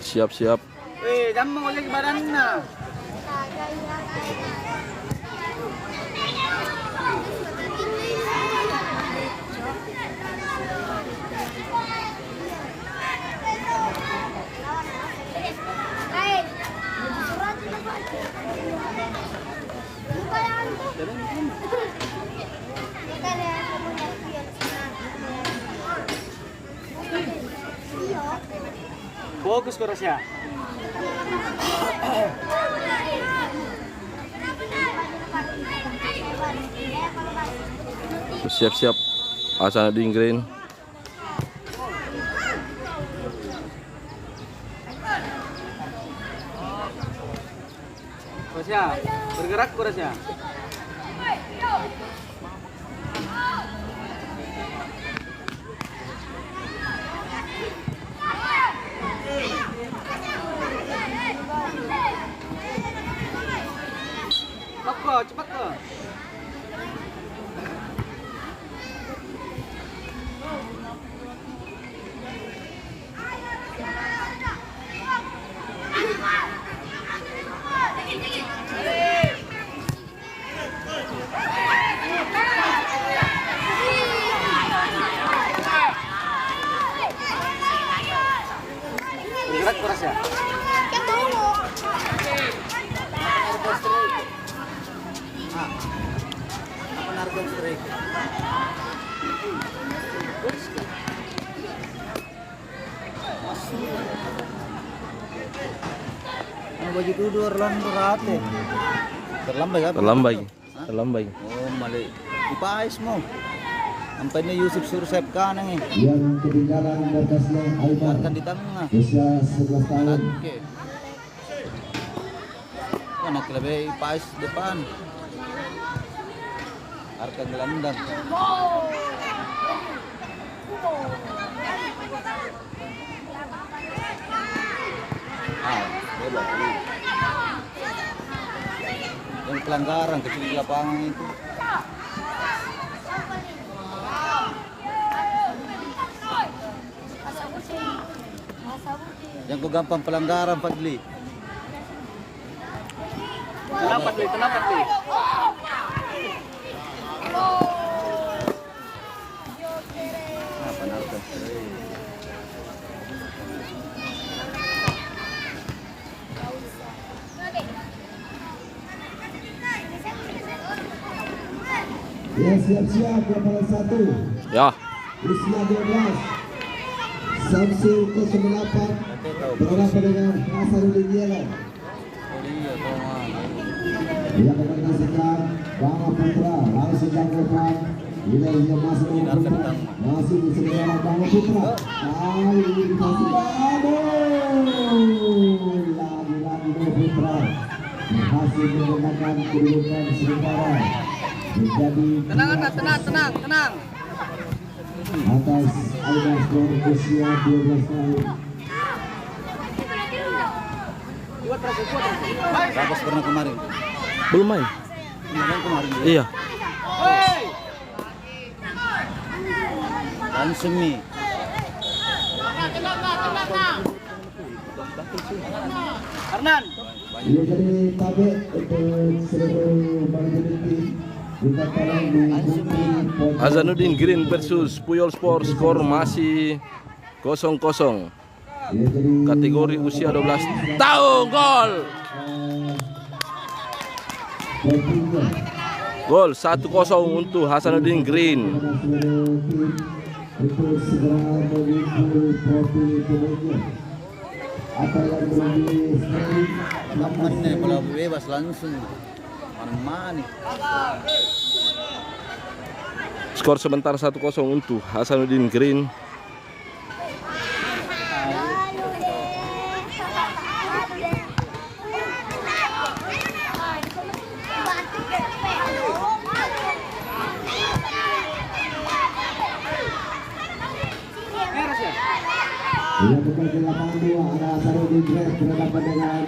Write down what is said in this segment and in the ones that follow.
Bersiap-siap. Jangan mau lagi badannya. Bagus korosnya. Siap-siap Hasanuddin Green. Korosnya bergerak korosnya. Cepat ke. Bergerak keras ya. Baju tidur rate. Terlambai kan? Terlambai. Oh, mali. Ipais mo. Sampai ni Yusuf Sursep kan nih. Yang ketinggalan batasnya Aibar. Kan di tengah. Usia 11 tahun. Oke. Mana lebih ipais depan. Arka gelandang. Hebat. Yang pelanggaran kecil di lapangan itu. Yang kau gampang pelanggaran Fadli. Kenapa Fadli? Ya, siap-siap lapangan 1. Ya. Usia 12. Samsul 08 berhadapan dengan Hasanuddin Yellow. Yang akan menyaksikan Bama Putra langsung ke depan. Wilayahnya masih mempunyai masih di sebelah Bama Putra. Kali ini dipastikan. Lagi-lagi Bama Putra berhasil menggunakan kedudukan sementara. Menjadi Tenang. atas Aibar skor usia 12 tahun. Bagus pernah kemarin. Belum main. Kemarin. Iya. Langsung nih. Hernan. Ia jadi tabe untuk seluruh Bangkiti. Kita tolong mengikuti Hasanuddin Green versus Puyol Sport, skor masih 0-0. Kategori usia 12 tahun. Gol 1-0 untuk Hasanuddin Green. untuk segera menuju profil kemudian. Apa yang menjadi strategi Lapan nih kalau bebas langsung mana-mana. Skor sebentar 1-0 untuk Hasanuddin Green. Dilakukan di lapangan 2 ada Hasanuddin Green berhadapan dengan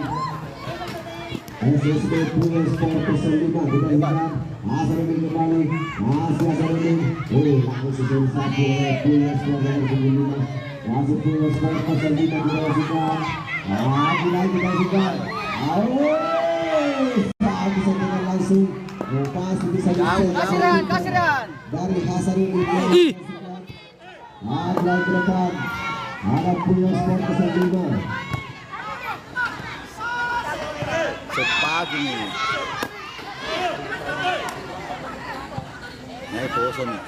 SSB Puyol Sport 05. Kita lihat Hasanuddin kembali, masih Hasanuddin. Langsung satu oleh Puyol Sport nomor 05. Masih Puyol Sport 05 kita saksikan Lagi juga. Saat disentuhkan langsung. Pasti bisa Kasiran. dari Hasanuddin. Lagi ke depan. Ada Puyo Sport 05. Sepagi nih. Ini kosong nih.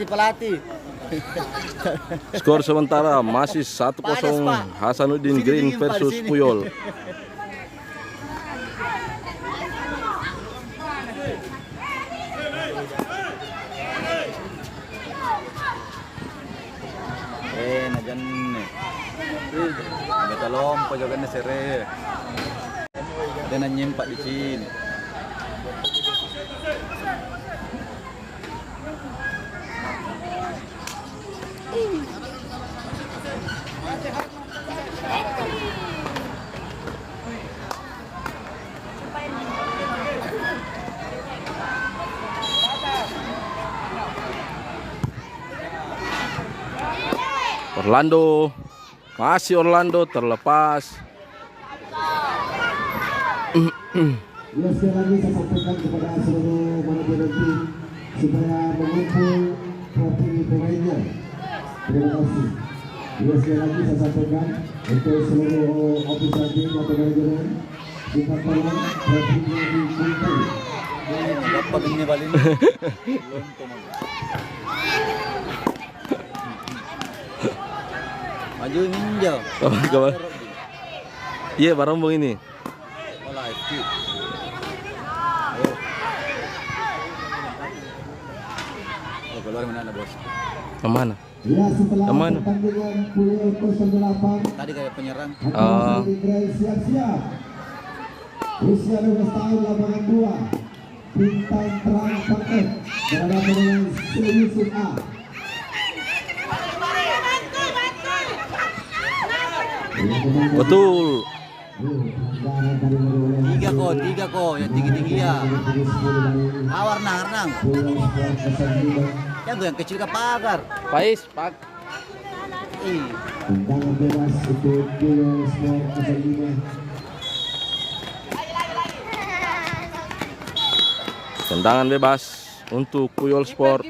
Pelatih. Skor sementara masih 1-0 Hasanuddin Green versus Puyol. Najan nih. Beta lompo juga nih sere. Dan nyimpak di sini. Orlando terlepas. Sekali lagi saya sampaikan kepada seluruh manajemen tim supaya mengumpul profil pemainnya. Terima kasih. Sekali lagi saya sampaikan untuk seluruh ofisial tim atau manajemen kita tolong profilnya dikumpul. Dapat ini balik. Maju ninja. Iya, barombong ini. Oh, live feed. Oh, keluar mana bos? Kemana? Ya, setelah Kemana? pertandingan Puyo 08 Tadi kayak penyerang. siap-siap. Usia 12 tahun lapangan 2. Bintang terang paket berhadapan dengan Yusuf A. Betul. Tiga kok, yang tinggi ya. Renang. Yang kecil ke pagar. Pais, Pak. Tendangan bebas untuk Puyo Sport 05. Tendangan bebas untuk Puyol Sport.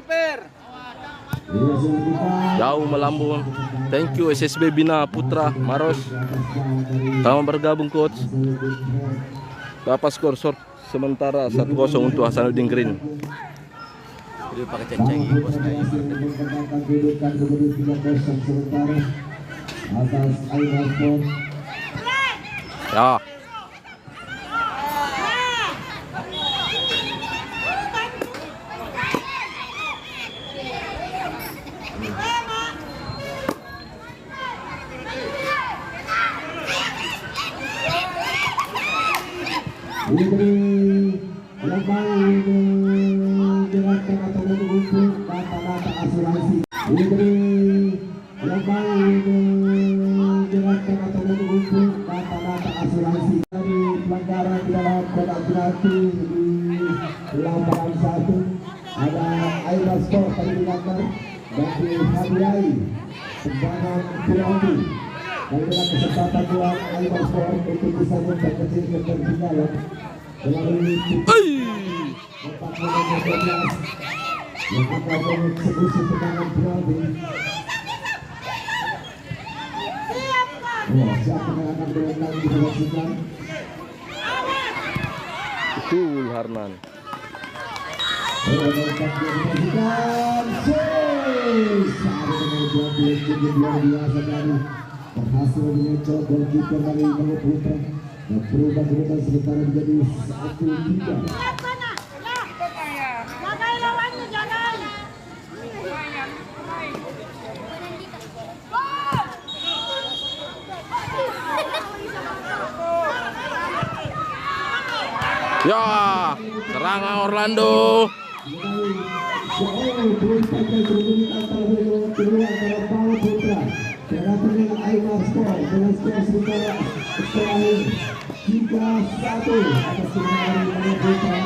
Jauh melambung. Thank you SSB Bina Putra Maros. Selamat bergabung coach. Berapa skor sementara 1-0 untuk Hasanuddin Green. Jadi pakai ceng-ceng bos kayak Ya. Yang mau menjelaskan atau mengumpul data-data asuransi. Yang mau menjelaskan atau mengumpul data-data asuransi dari pelanggaran di dalam kotak penalti di lapangan 1 ada Aira Sport tadi dilanggar dan di Hadiai tendangan penalti. Dan dengan kesempatan buat Aira Sport untuk bisa memperkecil ketertinggalan melalui 4-12 yang akan mengeksekusi tendangan penalti. Siapa yang akan berenang disaksikan? Betul Harnan. Berhasil menyocok golkiper dari Bang Putra dan berubah kedudukan sementara menjadi 1-3. Ya, serangan Orlando. Berlaku dengan Aymar skor dengan skor sementara terakhir 3-1 atas kemenangan Bima Putra.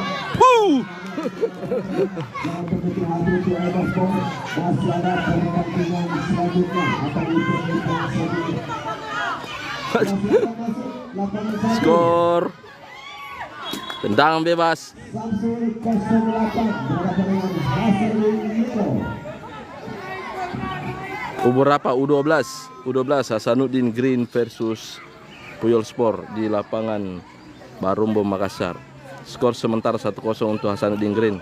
Jangan berhenti hati untuk Aymar skor. Masih ada pertandingan selanjutnya akan diperlukan selanjutnya. Skor tendangan bebas. Samsul 08 berhadapan dengan Hasanuddin Yelo. Beberapa U12 Hasanuddin Green versus Puyol Sport di lapangan Barumbung Makassar. Skor sementara 1-0 untuk Hasanuddin Green.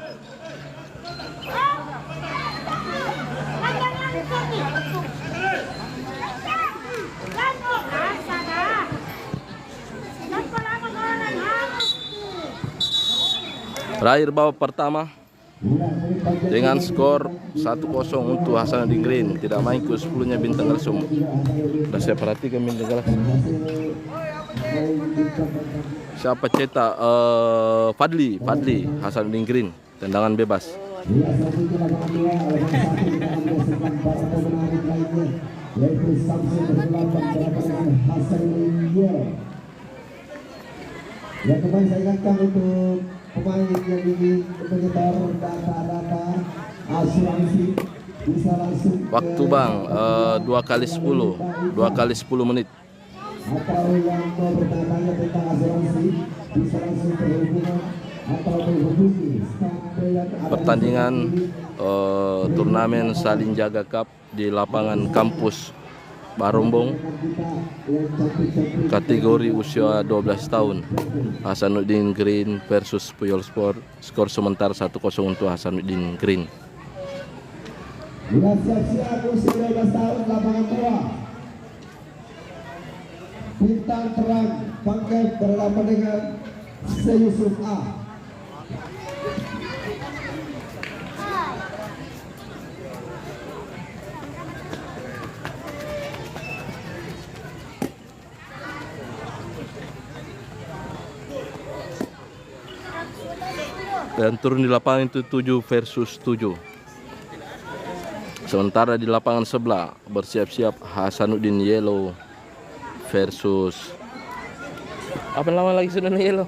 Terakhir babak pertama dengan skor 1-0 untuk Hasanuddin Green. Tidak main ke 10-nya Bintang Galsum. Sudah saya perhatikan Bintang Galsum. Siapa cetak? Fadli Hasanuddin Green. Tendangan bebas. Ya, kembali saya ingatkan untuk pemain yang ingin menyetor data-data asuransi bisa langsung Waktu bang 2 kali 10 menit. atau yang mau bertanya tentang asuransi bisa langsung berhubungan atau menghubungi Pertandingan turnamen Saling Jaga Cup di lapangan kampus Barumbung, kategori usia 12 tahun. Hasanuddin Green versus Puyol Sport. Skor sementara 1-0 untuk Hasanuddin Green. siap-siap usia 12 tahun lapangan bawah. Bintang Terang Pangkep berhadapan dengan Yusuf A. Dan turun di lapangan itu 7 versus 7. Sementara di lapangan sebelah bersiap-siap Hasanuddin Yelo versus apa nama lagi sudah Yelo?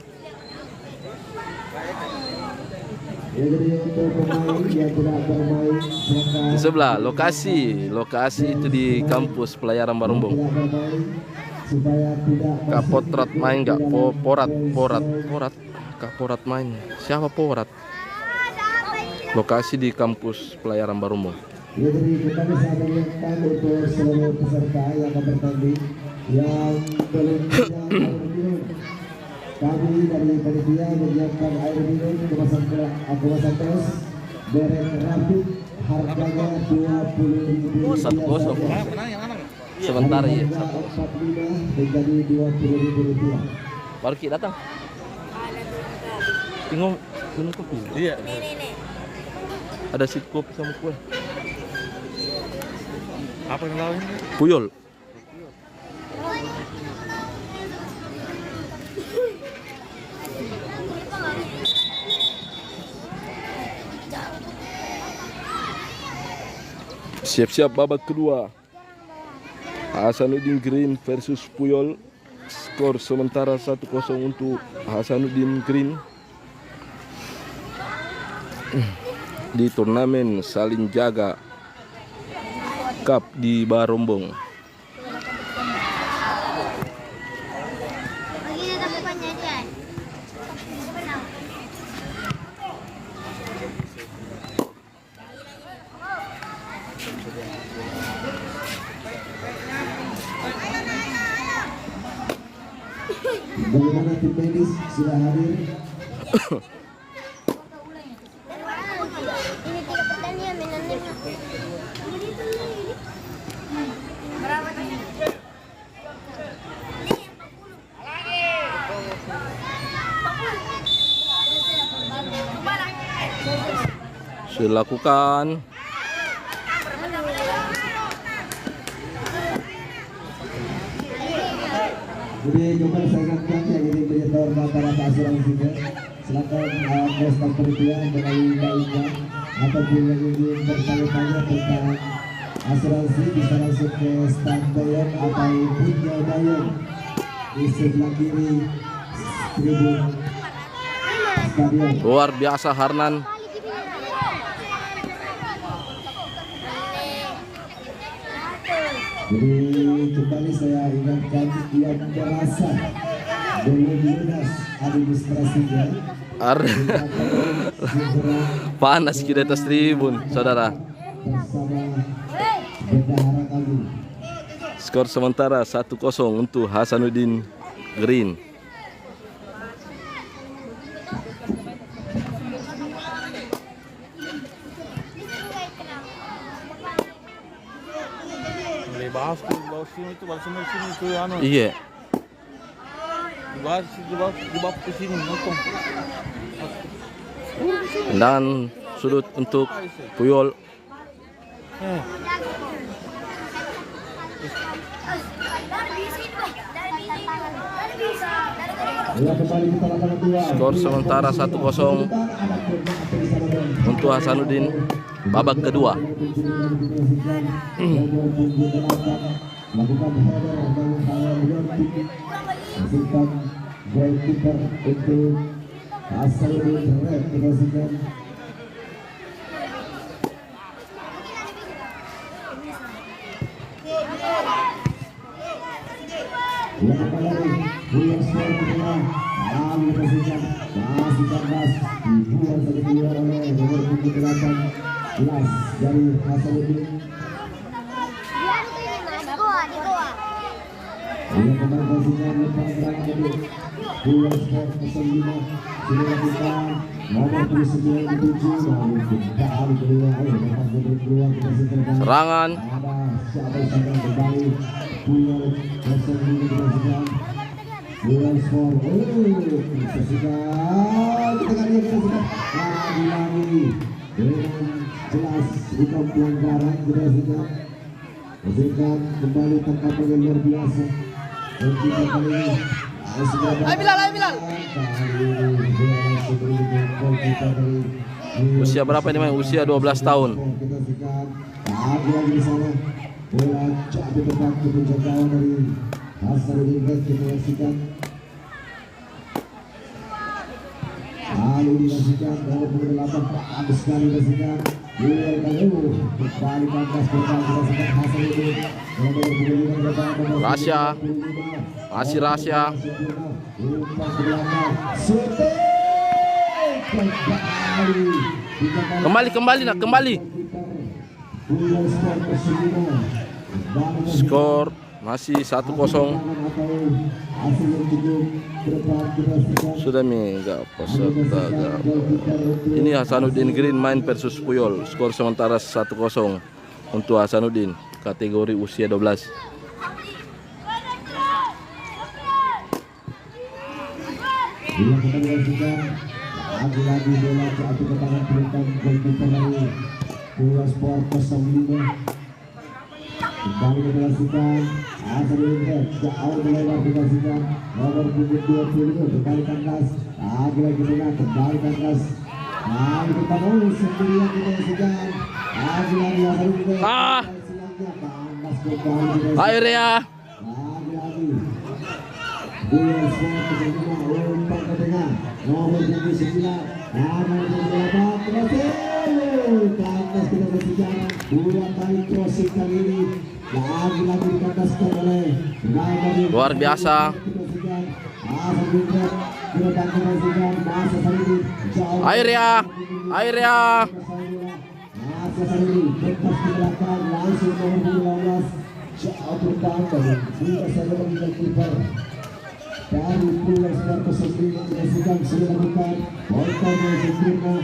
Ya, jadi untuk pemain yang tidak bermain Di sebelah lokasi itu di kampus pelayaran Barumbung. tidak bermain supaya tidak Kak Potrat main nggak? Kak Porat main. Siapa Porat? Lokasi di kampus pelayaran Barumbung. ya, jadi kita bisa mengingatkan untuk seluruh peserta yang akan bertanding yang belum punya air minum. Kami dari panitia menyiapkan air minum kemasan tos merek Rapid, harganya 20.000 rupiah. Sebentar ya. 45 menjadi 20.000 rupiah. Baru kita datang. Bingung minum kopi. Iya. Ada si kopi sama kue. Apa yang lain? Puyol. Siap-siap babak kedua. Hasanuddin Green versus Puyol. Skor sementara 1-0 untuk Hasanuddin Green. Di turnamen Saling Jaga Cup di Barumbung. Bagaimana tim medis sudah hadir? Silakukan. Jadi kembali saya ingatkan yang ingin menyetor data-data asuransinya, silakan kontak panitia melalui Mbak Ika, ataupun yang ingin bertanya-tanya tentang asuransi bisa langsung ke stand Dayan atau Punya Dayan di sebelah kiri tribun stadion. Luar biasa Harnan. Jadi kembali saya ingatkan yang merasa belum lunas administrasinya Panas di atas tribun, saudara. bersama bendahara kami. Skor sementara 1-0 untuk Hasanuddin Green. bahas sini itu bahas sini itu anu. Iya. Dibahas ke sini nonton. Dan sudut untuk Puyol. Skor sementara 1-0 untuk Hasanuddin babak kedua. dari Hasanuddin. Yang kembali Serangan. jelas bukan pelanggaran berdasarkan berikan kembali tangkapan yang luar biasa dan kita kali ini Usia berapa ini, Mang? Usia 12 tahun. kita sikat lagi di sana bola jatuh tepat ke penjagawan dari Hasanuddin kita saksikan lalu dilakukan dari pukul 8 bagus sekali dilakukan William Kalu kembali pangkas berkali dilakukan Hasanuddin Rasya. Masih Rasya. Kembali nak, kembali. Skor masih 1-0. Sudah enggak peserta. Ini Hasanuddin Green main versus Puyol. Skor sementara 1-0 untuk Hasanuddin kategori usia 12. Lagi-lagi bola jatuh ke tangan pelukan golkiper dari Puyol Sport 05. Kembali dilakukan Hasanuddin jauh melewat dilakukan nomor punggung 20 kembali tangkas lagi-lagi dengan kembali tangkas kita mau sendirian dilakukan lagi-lagi Hasanuddin tangkas kembali Akhirnya lagi-lagi Puyol Sport 05 umpan ke tengah nomor punggung 9 nomor punggung 8 berhasil tangkas kita bersejarah 2 kali crossing kali ini lagi-lagi dikandaskan oleh luar biasa. Akhirnya dari Puyol Sport Sendiri dilakukan sudah lakukan kontak yang sempurna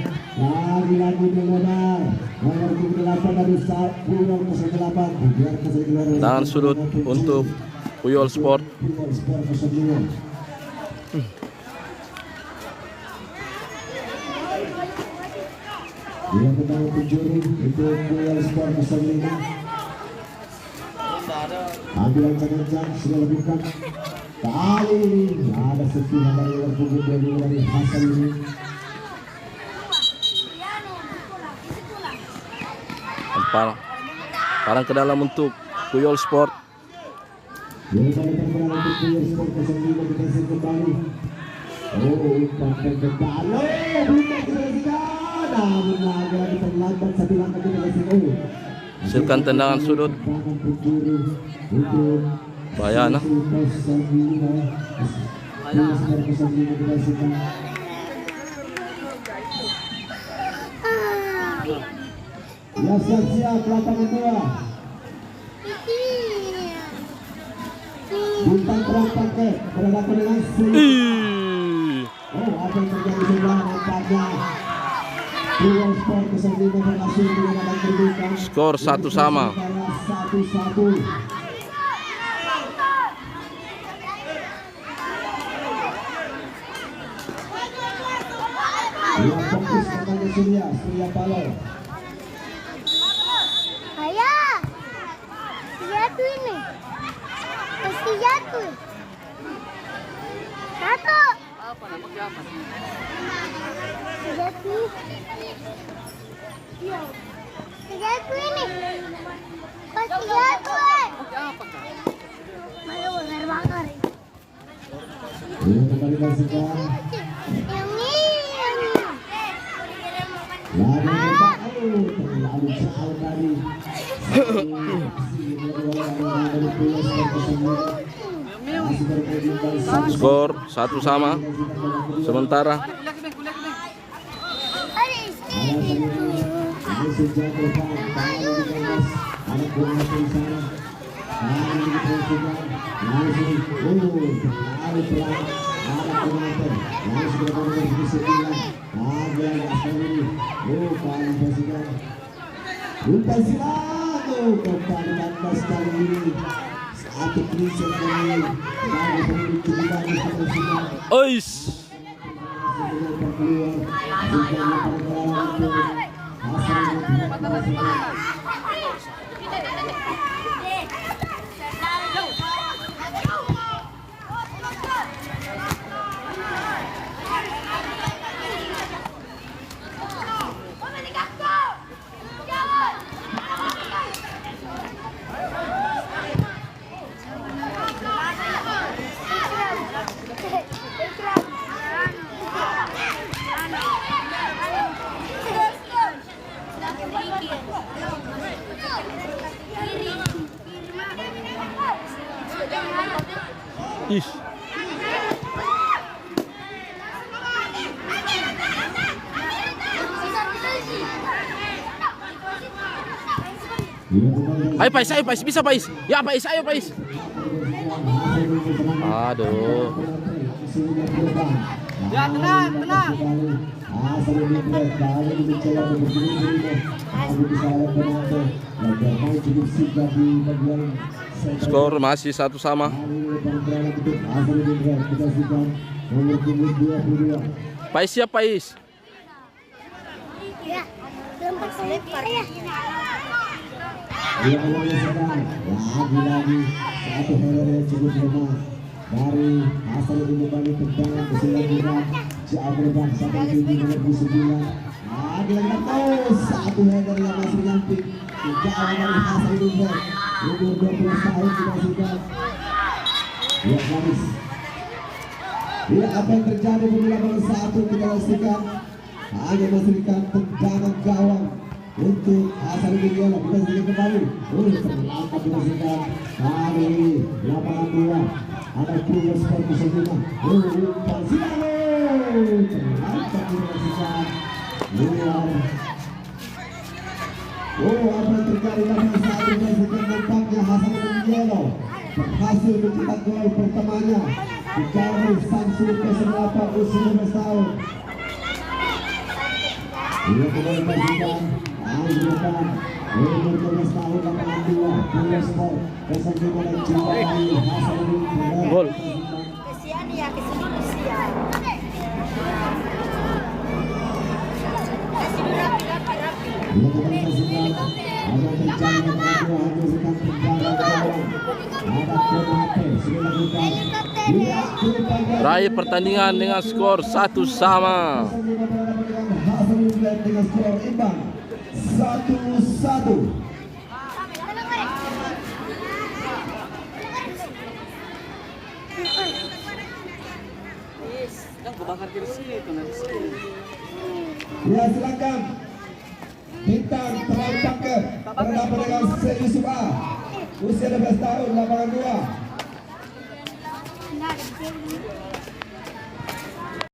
lagi-lagi mengejar nomor 8 dari Puyol 08 tangan sudut untuk Puyol Sport. Puyol Sport 09 dilakukan penjuri untuk Puyol Sport 09 ambilan kencang sudah lakukan kali ini ada sentuhan dari luar punggung dari Hasanuddin. Empal. Parang ke dalam untuk Kuyol Sport. Hasilkan tendangan sudut. Bahaya nah. Ya, siap-siap lapangan 2. Bintang terang pakai berhadapan dengan oh, apa yang terjadi sebelah nampaknya Kuyol Sport 05 berhasil menggunakan kedudukan. Skor 1 sama. 1-1. Dia fokus kepada Surya Paloh. Ayah, jatuh ini. Pasti jatuh. Satu. Jatuh. Jatuh ini. Pasti jatuh. Malu bakar-bakar. Dia kembali masukkan. Yang ini. Terlalu jauh tadi. Skor 1 sama. Sementara Umpan silang kembali kandas kali ini. Satu krisis kali dari pemilik kedudukan Persija. Ois. Ih. Ayo Pais, bisa Pais. Ya Pais, ayo Pais. Aduh. Ya, tenang. Skor masih 1 sama. Pais siap Pais. Ya, lempar selempar ya. Lagi-lagi satu header yang cukup lemah dari Hasanuddin kembali tendangan keselanjutnya jauh berbang sampai tinggi nomor 9. Lagi-lagi satu header yang masih nyamping jauh dari Hasanuddin umur 12 tahun dimasukkan. Ya garis. Ya apa yang terjadi di lapangan 1 kita saksikan hanya menghasilkan tendangan gawang untuk Hasanuddin Yela. Kita sedikit kembali terlambat dimasukkan dari lapangan 2 ada Kuyol Sport 05. Umpan silang terlambat dimasukkan luar. Apa yang terjadi lapangan 1 dimasukkan nampaknya Hasanuddin Yela berhasil mencetak gol pertamanya di garis Samsul ke-8 usia 15 tahun. Dia kembali masukkan Aizulkan umur 12 tahun lapangan 2 Kuyol Sport 05 dan cintai Hasanuddin Gol. Kesian ya, kesian. Kasih rapi. dia kembali masukkan ada terjadi lapangan 2 hasilkan tendangan gawang ada Konate sudah lakukan Berakhir pertandingan dengan skor 1 sama. Hasanuddin dengan skor imbang 1-1. Ya silakan. Bintang terlalu tangkap berhadapan dengan Syed Yusuf A. Usia 12 tahun, lapangan 2.